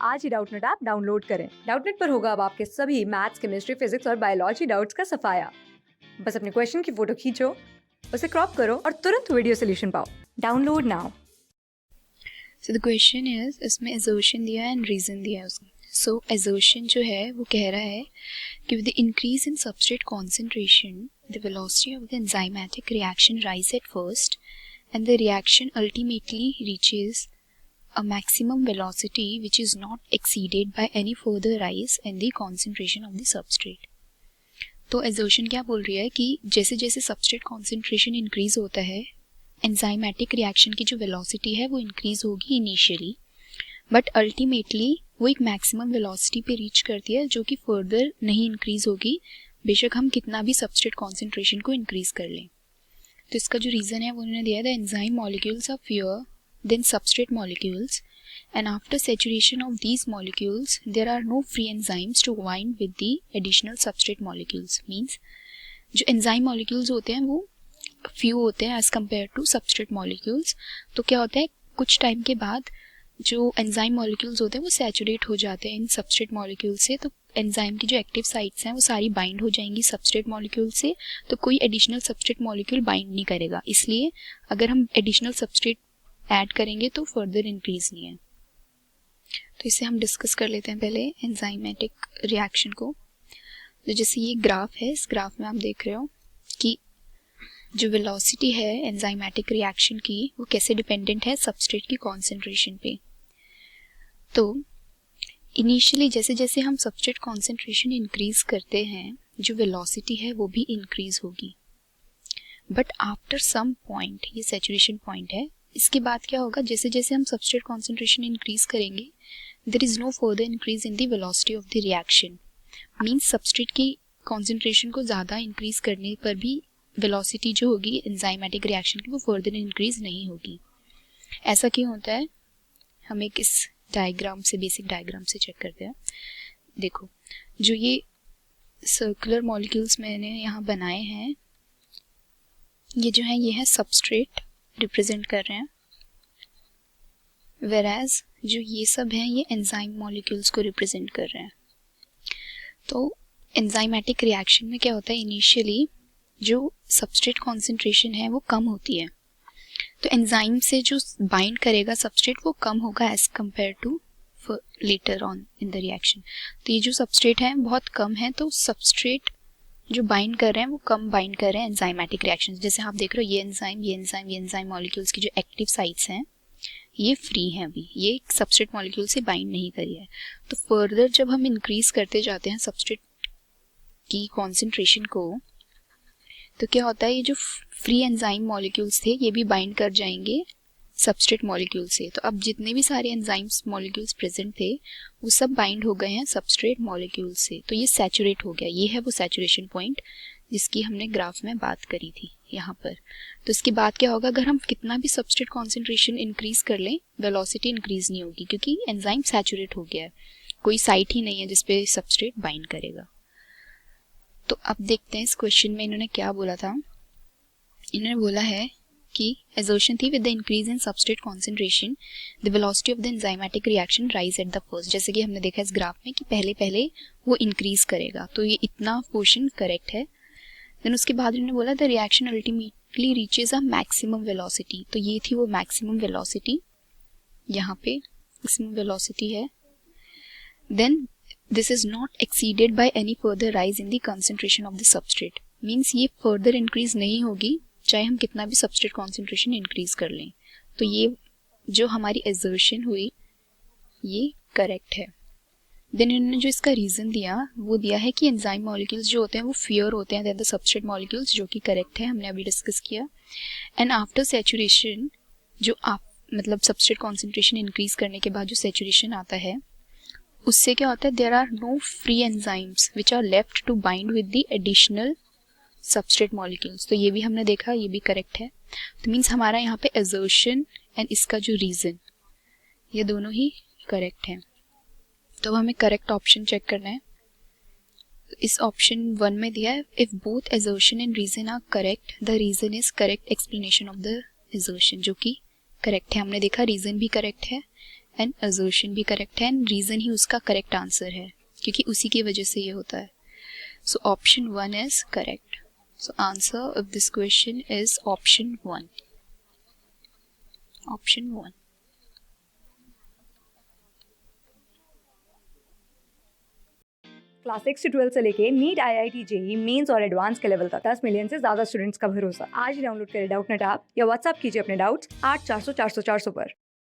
आज ही Doubtnut app download करें। Doubtnut पर होगा अब आपके सभी मैथ्स, केमिस्ट्री, फिजिक्स और बायोलॉजी डाउट्स का सफाया। बस अपने क्वेश्चन की फोटो खींचो, उसे क्रॉप करो और तुरंत वीडियो सोल्यूशन पाओ। Download now. So the question is, इसमें एजर्शन दिया है एंड रीजन दिया है उसका। सो एजर्शन जो है वो कह रहा है कि with the increase in substrate concentration the velocity of the enzymatic reaction rise at first and the reaction ultimately reaches a maximum velocity which is not exceeded by any further rise in the concentration of the substrate। तो assertion क्या बोल रही है कि जैसे जैसे substrate concentration increase होता है एंजाइमेटिक रिएक्शन की जो वेलोसिटी है वो इंक्रीज होगी इनिशियली, बट अल्टीमेटली वो एक मैक्सिमम वेलोसिटी पे रीच करती है जो कि फर्दर नहीं इंक्रीज होगी बेशक हम कितना भी सबस्ट्रेट कॉन्सेंट्रेशन को इंक्रीज कर लें। तो इसका जो रीज़न है वो उन्होंने दिया है, the enzyme molecules are fewer than substrate molecules, and after saturation of these molecules there are no free enzymes to bind with the additional substrate molecules। means जो enzyme molecules होते हैं वो few होते हैं as compared to substrate molecules। तो क्या होता है, कुछ टाइम के बाद जो enzyme molecules होते हैं वो saturate हो जाते हैं इन substrate molecules से, तो enzyme की जो active sites हैं वो सारी bind हो जाएंगी substrate molecule से, तो कोई additional substrate molecule bind नहीं करेगा। इसलिए अगर हम additional substrate ऐड करेंगे तो फर्दर इंक्रीज नहीं है। तो इसे हम डिस्कस कर लेते हैं पहले एंजाइमेटिक रिएक्शन को। तो जैसे ये ग्राफ है, इस ग्राफ में आप देख रहे हो कि जो वेलोसिटी है एंजाइमेटिक रिएक्शन की वो कैसे डिपेंडेंट है सबस्ट्रेट की कॉन्सेंट्रेशन पे। तो इनिशियली जैसे जैसे हम सबस्ट्रेट कॉन्सेंट्रेशन इंक्रीज करते हैं जो वेलोसिटी है वो भी इंक्रीज होगी, बट आफ्टर सम पॉइंट, ये सैचुरेशन पॉइंट है, इसके बाद क्या होगा, जैसे जैसे हम सबस्ट्रेट कॉन्सेंट्रेशन इंक्रीज करेंगे there is no further increase in the velocity of the reaction. Means substrate की कॉन्सेंट्रेशन को ज़्यादा इंक्रीज करने पर भी वेलोसिटी जो होगी एंजाइमेटिक रिएक्शन की वो फर्दर इंक्रीज नहीं होगी। ऐसा क्यों होता है, हम एक इस डायग्राम से, बेसिक डायग्राम से चेक करते हैं। देखो जो ये सर्कुलर मॉलिक्यूल्स मैंने यहाँ बनाए हैं, ये जो है ये है सबस्ट्रेट रिप्रेजेंट कर रहे हैं, वेराज जो ये सब हैं ये एंजाइम मॉलिक्यूल्स को रिप्रेजेंट कर रहे हैं। तो एंजाइमेटिक रिएक्शन में क्या होता है, इनिशियली जो सबस्ट्रेट कॉन्सेंट्रेशन है वो कम होती है, तो एंजाइम से जो बाइंड करेगा सबस्ट्रेट वो कम होगा as compare to later on in the reaction. तो ये जो सबस्ट्रेट है बहुत कम है, तो सबस्ट्रेट जो बाइंड कर रहे हैं वो कम बाइंड कर रहे हैं एंजाइमेटिक रिएक्शंस। जैसे आप देख रहे हो ये एंजाइम मॉलिक्यूल्स की जो एक्टिव साइट्स हैं ये फ्री हैं, अभी ये सबस्ट्रेट मॉलिक्यूल से बाइंड नहीं करी है। तो फर्दर जब हम इंक्रीज करते जाते हैं सबस्ट्रेट की कॉन्सेंट्रेशन को, तो क्या होता है, ये जो फ्री एंजाइम मॉलिक्यूल्स थे ये भी बाइंड कर जाएंगे सबस्ट्रेट मॉलिक्यूल से। तो अब जितने भी सारे एंजाइम्स मॉलिक्यूल्स प्रेजेंट थे वो सब बाइंड हो गए हैं सबस्ट्रेट मॉलिक्यूल से, तो ये सैचुरेट हो गया। ये है वो सैचुरेशन पॉइंट जिसकी हमने ग्राफ में बात करी थी यहाँ पर। तो इसके बाद क्या होगा, अगर हम कितना भी सबस्ट्रेट कॉन्सेंट्रेशन इंक्रीज कर लें वेलोसिटी इंक्रीज नहीं होगी क्योंकि एंजाइम सैचुरेट हो गया है, कोई साइट ही नहीं है जिसपे सबस्ट्रेट बाइंड करेगा। तो अब देखते हैं इस क्वेश्चन में इन्होंने क्या बोला था। इन्होंने बोला है कि एजर्शन थी, with the increase in substrate concentration the velocity of the enzymatic reaction rise at the first. जैसे कि हमने देखा इस ग्राफ में कि पहले पहले वो इंक्रीज करेगा, तो ये इतना पोर्शन करेक्ट है। देन उसके बाद इन्होंने बोला the reaction ultimately reaches a maximum velocity, तो ये थी वो मैक्सिमम वेलोसिटी, यहाँ पे मैक्सिमम वेलोसिटी है। Then this is not exceeded by any further rise in the concentration of the substrate. Means ये फर्दर इंक्रीज नहीं होगी चाहे हम कितना भी सबस्ट्रेट कॉन्सेंट्रेशन इंक्रीज कर लें। तो ये जो हमारी एजर्शन हुई ये करेक्ट है। देन इन्होंने जो इसका रीज़न दिया वो दिया है कि एंजाइम मॉलिक्यूल्स जो होते हैं वो फ्यूअर होते हैं देन द सबस्ट्रेट मॉलिक्यूल्स, जो कि करेक्ट है, हमने अभी डिस्कस किया। एंड आफ्टर सैचुरेशन जो मतलब सबस्ट्रेट कॉन्सेंट्रेशन इंक्रीज करने के बाद जो सैचुरेशन आता है उससे क्या होता है, there are no free enzymes which are left to bind with the additional substrate molecules. तो ये भी हमने देखा, ये भी करेक्ट है। तो मीन्स हमारा यहाँ पे एजर्शन एंड इसका जो रीज़न ये दोनों ही करेक्ट हैं। तो हमें करेक्ट ऑप्शन चेक करना है। इस ऑप्शन 1 में दिया है, if both assertion and reason are correct the reason is correct explanation of the assertion, जो कि करेक्ट है। हमने देखा रीज़न भी करेक्ट है एंड असर्शन भी करेक्ट है एंड रीज़न ही उसका करेक्ट आंसर है, क्योंकि उसी की वजह से ये होता है. So option 1 is correct. So answer of this question is option 1. Option 1. Class 6 से 12 से लेके नीट, IIT, JEE मेंस और एडवांस के लेवल तक 10 मिलियन से ज्यादा स्टूडेंट्स का भरोसा. आज ही डाउनलोड करें डाउटनेट ऐप या व्हाट्सएप कीजिए अपने डाउट्स 8400 400 400 पर.